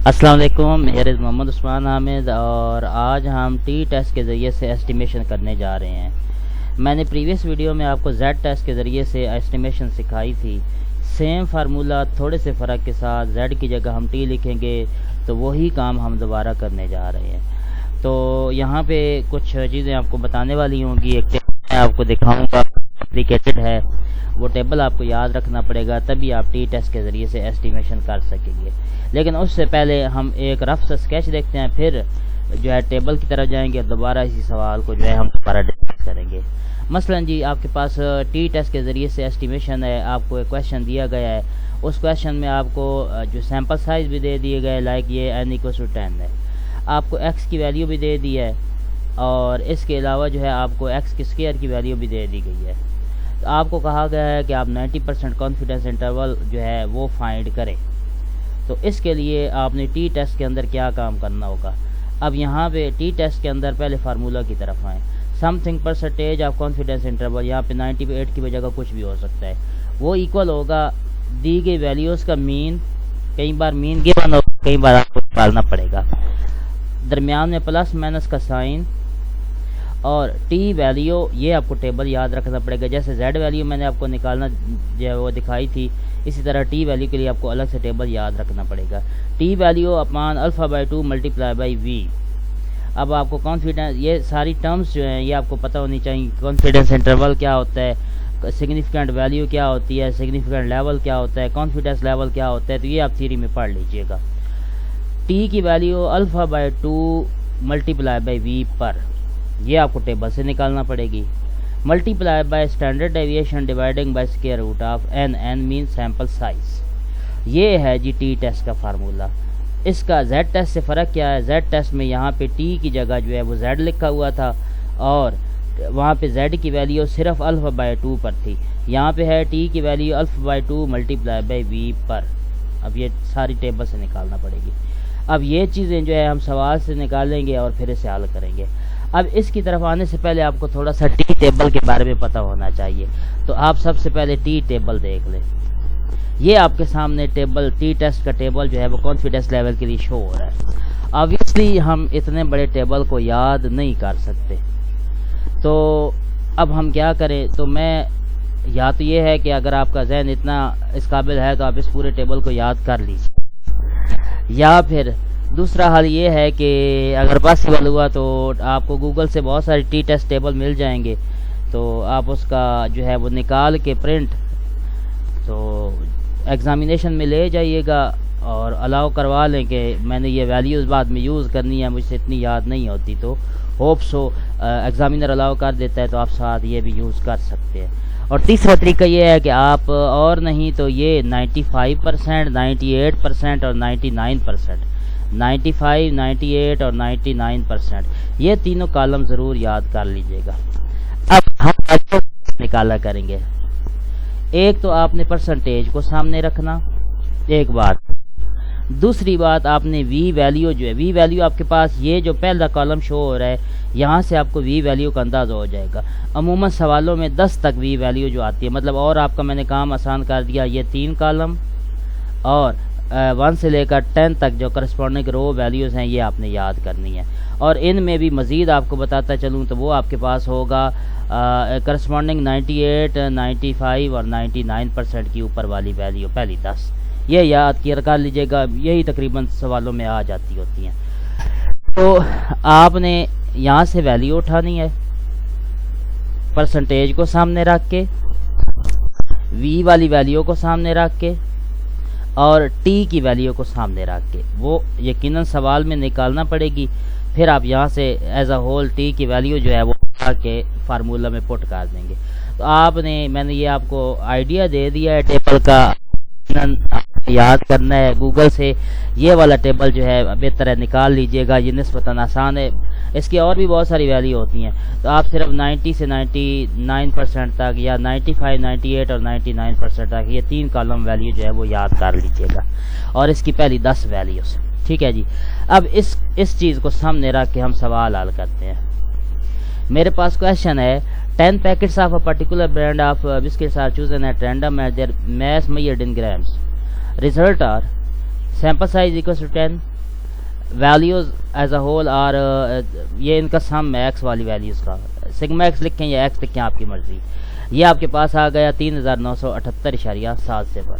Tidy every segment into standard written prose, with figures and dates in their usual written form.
अस्सलाम वालेकुम, मेरा मोहम्मद उस्मान हामिद और आज हम टी टेस्ट के ज़रिए से एस्टिमेशन करने जा रहे हैं। मैंने प्रीवियस वीडियो में आपको जेड टेस्ट के ज़रिए से एस्टिमेशन सिखाई थी। सेम फार्मूला थोड़े से फ़र्क के साथ जेड की जगह हम टी लिखेंगे तो वही काम हम दोबारा करने जा रहे हैं। तो यहाँ पे कुछ चीज़ें आपको बताने वाली होंगी। एक टेबल मैं आपको दिखाऊँगा, कॉम्प्लिकेटेड है, वो टेबल आपको याद रखना पड़ेगा, तभी आप टी टेस्ट के ज़रिए से एस्टिमेशन कर सकेंगे। लेकिन उससे पहले हम एक रफ सा स्केच देखते हैं, फिर जो है टेबल की तरफ जाएंगे और दोबारा इसी सवाल को जो है हम दोबारा डिस्कस करेंगे। मसलन जी, आपके पास टी टेस्ट के ज़रिए से एस्टिमेशन है, आपको एक क्वेश्चन दिया गया है। उस क्वेश्चन में आपको जो सैम्पल साइज़ भी दे दिए गए, लाइक ये n=10 है, आपको x की वैल्यू भी दे दी है और इसके अलावा जो है आपको x की स्क्वायर की वैल्यू भी दे दी गई है। तो आपको कहा गया है कि आप 90% कॉन्फिडेंस इंटरवल जो है वो फाइंड करें। तो इसके लिए आपने टी टेस्ट के अंदर क्या काम करना होगा। अब यहाँ पे टी टेस्ट के अंदर पहले फार्मूला की तरफ आएँ। Something percentage of confidence interval, यहाँ पे 98 की वजह कुछ भी हो सकता है, वो इक्वल होगा दी गई वैल्यूज़ का मीन। कई बार मीन गिवन होगा, कई बार आपको निकालना पड़ेगा। दरमियान में प्लस माइनस का साइन और टी वैल्यू, ये आपको टेबल याद रखना पड़ेगा। जैसे जेड वैल्यू मैंने आपको निकालना जो है वो दिखाई थी, इसी तरह टी वैल्यू के लिए आपको अलग से टेबल याद रखना पड़ेगा। T value upon α/2 multiply by V. अब आपको कॉन्फिडेंस, ये सारी टर्म्स जो हैं ये आपको पता होनी चाहिए। कॉन्फिडेंस इंटरवल क्या होता है, सिग्निफिकेंट वैल्यू क्या होती है, सिग्निफिकेंट लेवल क्या होता है, कॉन्फिडेंस लेवल क्या होता है, तो ये आप थ्योरी में पढ़ लीजिएगा। टी की वैल्यू α/2 मल्टीप्लाई बाई वी पर, ये आपको टेबल से निकालना पड़ेगी। Multiply by standard deviation dividing by square root of n mean sample size. ये है जी टी टेस्ट का फार्मूला। इसका जेड टेस्ट से फ़र्क क्या है, जेड टेस्ट में यहाँ पे टी की जगह जो है वो जेड लिखा हुआ था और वहाँ पे जेड की वैल्यू सिर्फ α/2 पर थी। यहाँ पे है टी की वैल्यू α/2 मल्टीप्लाई बाई वी पर। अब ये सारी टेबल से निकालना पड़ेगी। अब ये चीज़ें जो है हम सवाल से निकालेंगे और फिर इसे हल करेंगे। अब इसकी तरफ आने से पहले आपको थोड़ा सा टी टेबल के बारे में पता होना चाहिए। तो आप सबसे पहले टी टेबल देख लें। ये आपके सामने टेबल, टी टेस्ट का टेबल जो है वो कॉन्फिडेंस लेवल के लिए शो हो रहा है। ऑब्वियसली हम इतने बड़े टेबल को याद नहीं कर सकते, तो अब हम क्या करें। तो मैं, या तो ये है कि अगर आपका जहन इतना इस काबिल है तो आप इस पूरे टेबल को याद कर लीजिए, या फिर दूसरा हाल ये है कि अगर पॉसिबल हुआ तो आपको गूगल से बहुत सारे टी टेस्ट टेबल मिल जाएंगे, तो आप उसका जो है वो निकाल के प्रिंट तो एग्ज़ामिनेशन में ले जाइएगा और अलाउ करवा लें कि मैंने ये वैल्यूज़ बाद में यूज़ करनी है, मुझसे इतनी याद नहीं होती, तो होप सो एग्ज़ामिनर अलाउ कर देता है तो आप साथ ये भी यूज़ कर सकते हैं। और तीसरा तरीका ये है कि आप और नहीं तो ये 95%, 98% और 99%, 95, 98 और 99%, ये तीनों कॉलम ज़रूर याद कर लीजिएगा। अब हम निकाला करेंगे। एक तो आपने परसेंटेज को सामने रखना, एक बात। दूसरी बात, आपने वी वैल्यू जो है, वी वैल्यू आपके पास ये जो पहला कॉलम शो हो रहा है, यहाँ से आपको वी वैल्यू का अंदाज़ा हो जाएगा। अमूमन सवालों में 10 तक वी वैल्यू जो आती है, मतलब और आपका मैंने काम आसान कर दिया। ये 3 कॉलम और 1 से लेकर 10 तक जो करस्पॉन्डिंग रो वैल्यूज़ हैं ये आपने याद करनी है। और इनमें भी मज़ीद आपको बताता चलूँ तो वो आपके पास होगा करस्पॉन्डिंग 98, 95 और 99% की ऊपर वाली वैल्यू, पहली 10, ये याद किया कर लीजिएगा। यही तकरीबन सवालों में आ जाती होती हैं। तो आपने यहाँ से वैल्यू उठानी है, परसेंटेज को सामने रख के, वी वाली वैल्यू को सामने रख के और टी की वैल्यू को सामने रख के, वो यकीनन सवाल में निकालना पड़ेगी। फिर आप यहाँ से एज अ होल टी की वैल्यू जो है वो के फार्मूला में पुट कर देंगे। तो आपने, मैंने ये आपको आइडिया दे दिया है टेबल का, याद करना है गूगल से। ये वाला टेबल जो है बेहतर है निकाल लीजिएगा, ये निस्बतन आसान है। इसकी और भी बहुत सारी वैल्यू होती हैं, तो आप सिर्फ 90 से 99% तक या 95, 98 और 99% तक ये 3 कॉलम वैल्यू जो है वो याद कर लीजिएगा और इसकी पहली 10 वैल्यूज़। ठीक है जी। अब इस चीज़ को सामने रख के हम सवाल हल करते हैं। मेरे पास क्वेश्चन है 10 packets of a particular brand of biscuits are chosen at random at their mass measured in grams. Result are sample size equals to 10, values as a whole are ये इनका सम है एक्स वाली वैल्यूज़ का, sigma x लिखें या x लिखें आपकी मर्ज़ी। ये आपके पास आ गया 3978.7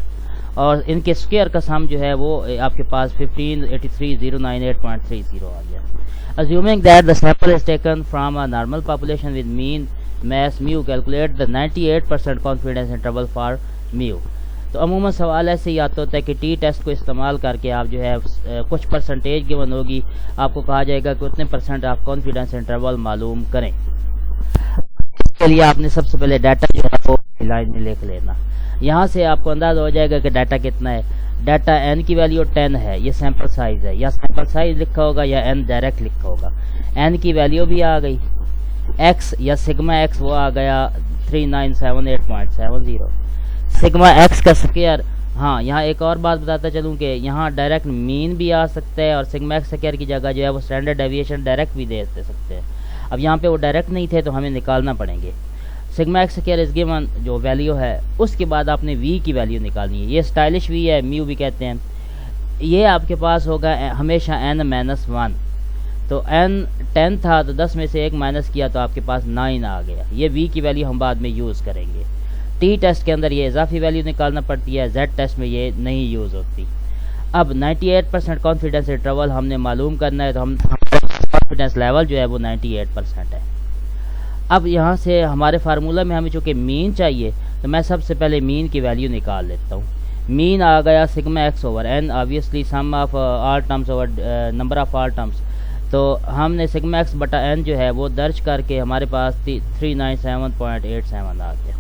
और इनके स्क्वायर का सम जो है वो आपके पास 15,83,098.30 आ गया। Assuming that the sample is taken from a normal population with mean mass mu, calculate the 98% confidence interval for mu। तो अमूमन सवाल ऐसे ही आता होता है कि टी टेस्ट को इस्तेमाल करके आप जो है कुछ परसेंटेज गिवन होगी, आपको कहा जाएगा कि उतने परसेंट आप कॉन्फिडेंस इंटरवल मालूम करें। इसके लिए आपने सबसे पहले डाटा जो है वो लाइन में लिख लेना। यहाँ से आपको अंदाज़ा हो जाएगा कि डाटा कितना है। डाटा एन की वैल्यू 10 है, ये सैंपल साइज़ है, या सैंपल साइज़ लिखा होगा या एन डायरेक्ट लिखा होगा। एन की वैल्यू भी आ गई, एक्स या सिग्मा एक्स वो आ गया 3978.70। सिग्मा एक्स का स्क्वायर, हाँ यहाँ एक और बात बताता चलूँ कि यहाँ डायरेक्ट मीन भी आ सकता है और सिग्मा एक्स स्क्वायर की जगह जो है वो स्टैंडर्ड डेविएशन डायरेक्ट भी दे सकते हैं। अब यहाँ पे वो डायरेक्ट नहीं थे तो हमें निकालना पड़ेंगे। Sigma X square is given जो वैल्यू है, उसके बाद आपने वी की वैल्यू निकालनी है। ये स्टाइलिश वी है, म्यू भी कहते हैं। ये आपके पास होगा हमेशा n-1, तो n 10 था तो 10 में से 1 माइनस किया तो आपके पास 9 आ गया। ये वी की वैल्यू हम बाद में यूज़ करेंगे। टी टेस्ट के अंदर ये इजाफी वैल्यू निकालना पड़ती है, जेड टेस्ट में ये नहीं यूज़ होती। अब 98% कॉन्फिडेंस इंटरवल हमने मालूम करना है, तो हम कॉन्फिडेंस लेवल जो है वो 98% है। अब यहाँ से हमारे फार्मूला में हमें चूँकि मीन चाहिए तो मैं सबसे पहले मीन की वैल्यू निकाल लेता हूँ। मीन आ गया sigma X over N, obviously sum of all terms over number of all terms. तो हमने सिग्मा एक्स बटा एन जो है वो दर्ज करके हमारे पास 397.87 आ गया।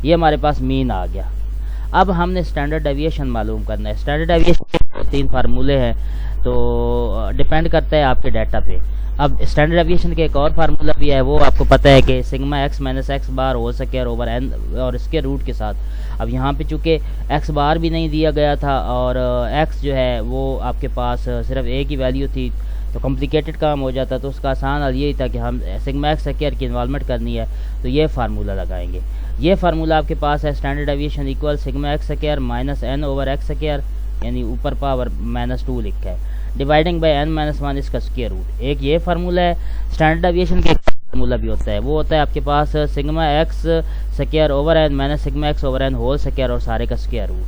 ये हमारे पास मीन आ गया। अब हमने स्टैंडर्ड डेविएशन मालूम करना है। स्टैंडर्ड डेविएशन के 3 फार्मूले हैं, तो डिपेंड करता है आपके डाटा पे। अब स्टैंडर्ड डेविएशन के एक और फार्मूला भी है, वो आपको पता है कि सिग्मा एक्स माइनस एक्स बार हो सके ओवर एन और इसके रूट के साथ। अब यहाँ पे चूँकि एक्स बार भी नहीं दिया गया था और एक्स जो है वो आपके पास सिर्फ ए की वैल्यू थी, तो कॉम्प्लिकेटेड काम हो जाता। तो उसका आसान हल यही था कि हम सिग्मा एक्स स्क्वायर की इन्वॉल्वमेंट करनी है, तो ये फार्मूला लगाएंगे। ये फार्मूला आपके पास है standard deviation equal sigma X square minus N over X square, यानी ऊपर पावर -2 लिखा है, डिवाइडिंग बाय n-1 इसका स्क्वायर रूट। एक ये फार्मूला है। स्टैंडर्ड डेविएशन के फार्मूला भी होता है, वो होता है आपके पास sigma X square over N minus sigma X over N whole square और सारे का स्क्वायर रूट।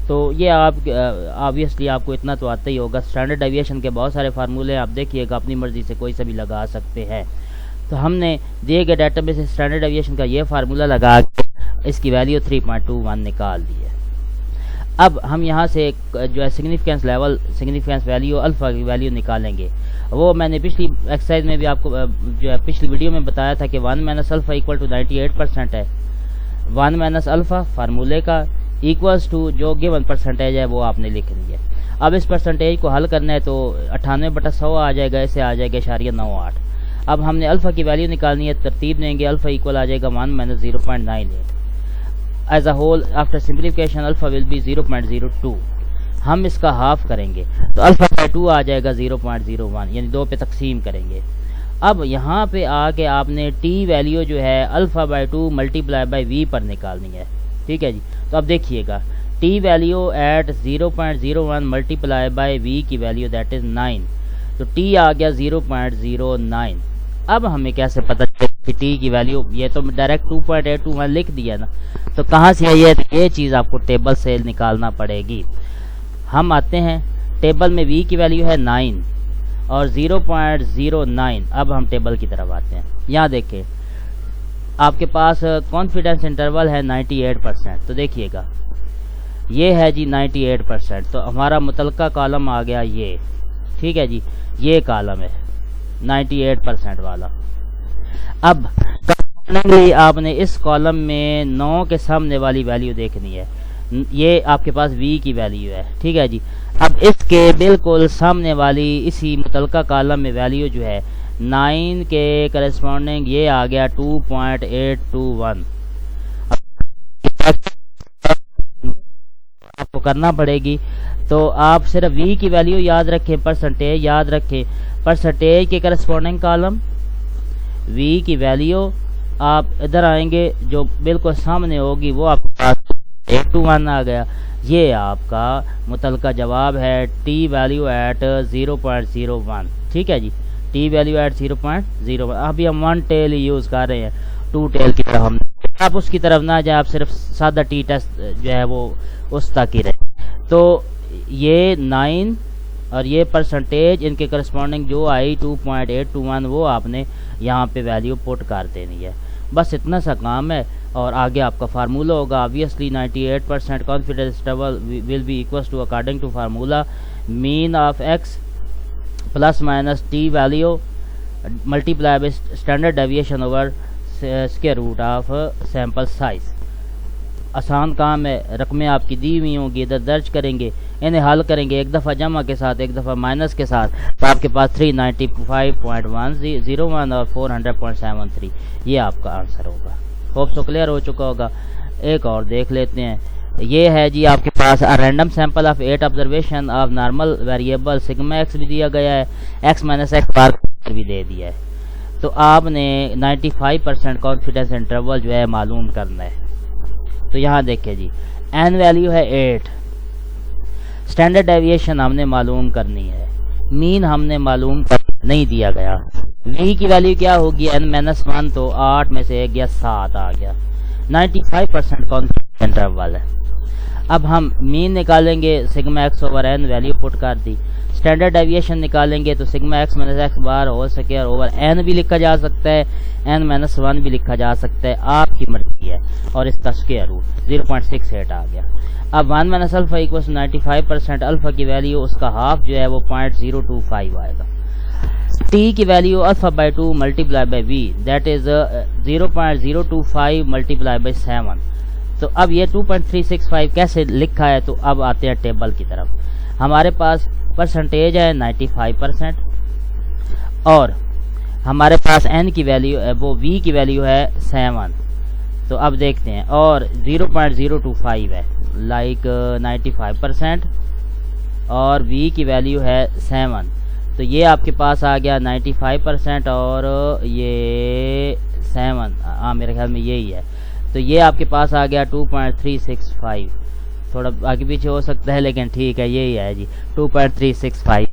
तो ये आप ऑब्वियसली आपको इतना तो आता ही होगा। स्टैंडर्ड डेविएशन के बहुत सारे फार्मूले आप देखिएगा, अपनी मर्ज़ी से कोई सा भी लगा सकते हैं। तो हमने दिए गए डाटाबेस से स्टैंडर्ड डेविएशन का ये फार्मूला लगा के इसकी वैल्यू 3.21 निकाल दी है। अब हम यहाँ से जो है significance level, significance value, alpha की वैल्यू निकालेंगे। वो मैंने पिछली एक्सरसाइज में भी आपको जो है पिछली वीडियो में बताया था कि 1 माइनस अल्फ़ा इक्वल टू 98% है। 1 माइनस अल्फ़ा फार्मूले का इक्वल्स टू जो गिवन परसेंटेज है वो आपने लिखनी है। अब इस परसेंटेज को हल करना है तो 98/100 आ जाएगा, इसे आ जाएगा 0.98। अब हमने अल्फ़ा की वैल्यू निकालनी है, तरतीब देंगे। अल्फ़ा इक्वल आ जाएगा 1 minus 0.98। As a whole after simplification alpha will be 0.02। हम इसका हाफ करेंगे तो अल्फ़ा बाय 2 आ जाएगा 0.01, यानी 2 पे तकसीम करेंगे। अब यहाँ पे आके आपने टी वैल्यू जो है alpha by 2 multiply by V पर निकालनी है। ठीक है जी। तो अब देखिएगा T value at 0.01 multiply by V की वैल्यू दैट इज़ 9, तो टी आ गया 0.09। अब हमें कैसे पता चले कि टी की वैल्यू, ये तो डायरेक्ट 2.821 लिख दिया ना, तो कहाँ से आई है? ये चीज़ आपको टेबल से निकालना पड़ेगी। हम आते हैं टेबल में, वी की वैल्यू है 9 और 0.09। अब हम टेबल की तरफ आते हैं। यहाँ देखें आपके पास कॉन्फिडेंस इंटरवल है 98%, तो देखिएगा ये है जी 98%, तो हमारा मुतलका कॉलम आ गया ये। ठीक है जी, ये कॉलम है 98% वाला। अब आपने इस कॉलम में 9 के सामने वाली वैल्यू देखनी है, ये आपके पास v की वैल्यू है। ठीक है जी। अब इसके बिल्कुल सामने वाली इसी मुतलका कॉलम में वैल्यू जो है 9 के करस्पॉन्डिंग ये आ गया 2.821। आपको करना पड़ेगी, तो आप सिर्फ v की वैल्यू याद रखें, परसेंटेज याद रखें, परसेंटेज के करस्पॉन्डिंग कॉलम v की वैल्यू आप इधर आएंगे, जो बिल्कुल सामने होगी वो आपके पास 0.81 आ गया। یہ آپ کا متعلقہ جواب ہے ٹی ویلیو ایٹ 0.01. ٹھیک ہے جی، ٹی ویلیو ایٹ 0.01. ابھی ہم 1 ٹیل یوز کر رہے ہیں، 2 ٹیل کی طرف ہم آپ اس کی طرف نہ جائیں، آپ صرف سادہ ٹی ٹیسٹ جو ہے وہ اس تک ہی رہے. تو یہ 9 اور یہ پرسنٹیج ان کے کرسپونڈنگ جو آئی 2.821 وہ آپ نے یہاں پہ ویلیو پٹ کر دینی ہے. بس اتنا سا کام ہے، اور آگے آپ کا فارمولہ ہوگا. obviously 98% confidence interval will be equals to according to formula mean of x plus minus t value multiply by standard deviation over square root of sample size. آسان کام ہے، رقمیں آپ کی دی ہوئی ہوں گی، ادھر درج کریں گے، انہیں حل کریں گے، ایک دفعہ جمع کے ساتھ ایک دفعہ مائنس کے ساتھ، تو آپ کے پاس 395.101 اور 400.73 یہ آپ کا آنسر ہوگا. ہوپ سو کلیئر ہو چکا ہوگا. ایک اور دیکھ لیتے ہیں. یہ ہے جی آپ کے پاس random sample of 8 observation of normal variable sigma X بھی دیا گیا ہے، ایکس مائنس ایکس بار بھی دے دیا ہے. تو آپ نے 95% کانفیڈنس انٹرول جو ہے معلوم کرنا ہے. تو یہاں دیکھیں جی، این ویلیو ہے 8، اسٹینڈرڈ ڈیویشن ہم نے معلوم کرنی ہے، مین ہم نے معلوم نہیں دیا گیا. وی کی ویلیو کیا ہوگی n-1، تو 8 میں سے 1 گیا 7 آ گیا. 95% کانفیڈنس انٹرول ہے. اب ہم مین نکالیں گے، sigma X over N value put کر دی. اسٹینڈرڈ ڈیویشن نکالیں گے تو sigma X minus X bar whole square over N بھی لکھا جا سکتا ہے، n-1 بھی لکھا جا سکتا ہے، آپ کی مرضی ہے. اور اس کا اسکوائر روٹ 0.68 آ گیا. اب 1 مائنس الفا ایکوس 95%، الفا کی ویلیو اس کا ہاف جو ہے وہ 0.025 آئے گا. ٹی کی value alpha by 2 multiply by V that is 0.025 multiply by 7. تو اب یہ 2.365 کیسے لکھا ہے؟ تو اب آتے ہیں ٹیبل کی طرف. ہمارے پاس پرسنٹیج ہے 95% اور ہمارے پاس n کی ویلیو ہے وہ v کی ویلیو ہے 7. تو اب دیکھتے ہیں، اور 0.025 ہے لائک 95% اور v کی ویلیو ہے 7. تو یہ آپ کے پاس آ گیا 95% اور یہ 7، میرے خیال میں یہی ہے. تو یہ آپ کے پاس آ گیا 2.365، تھوڑا آگے پیچھے ہو سکتا ہے لیکن ٹھیک ہے یہی ہے جی 2.365.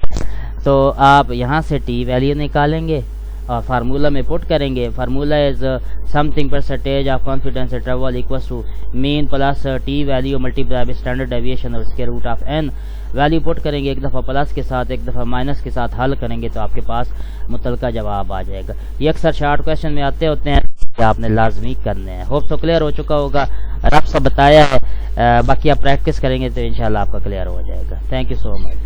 تو آپ یہاں سے ٹی ویلیو نکالیں گے اور فارمولہ میں پٹ کریں گے. Formula is something percentage of confidence interval equals to mean plus T value multiply by standard deviation اور square root of N. Value put کریں گے، ایک دفعہ پلس کے ساتھ ایک دفعہ مائنس کے ساتھ حل کریں گے تو آپ کے پاس متعلقہ جواب آ جائے گا. یہ اکثر شارٹ کویشچن میں آتے ہوتے ہیں کہ آپ نے لازمی کرنے ہیں. ہوپ تو کلیئر ہو چکا ہوگا، رب سا بتایا ہے، باقی آپ پریکٹس کریں گے تو انشاءاللہ آپ کا کلیئر ہو جائے گا. Thank you so much.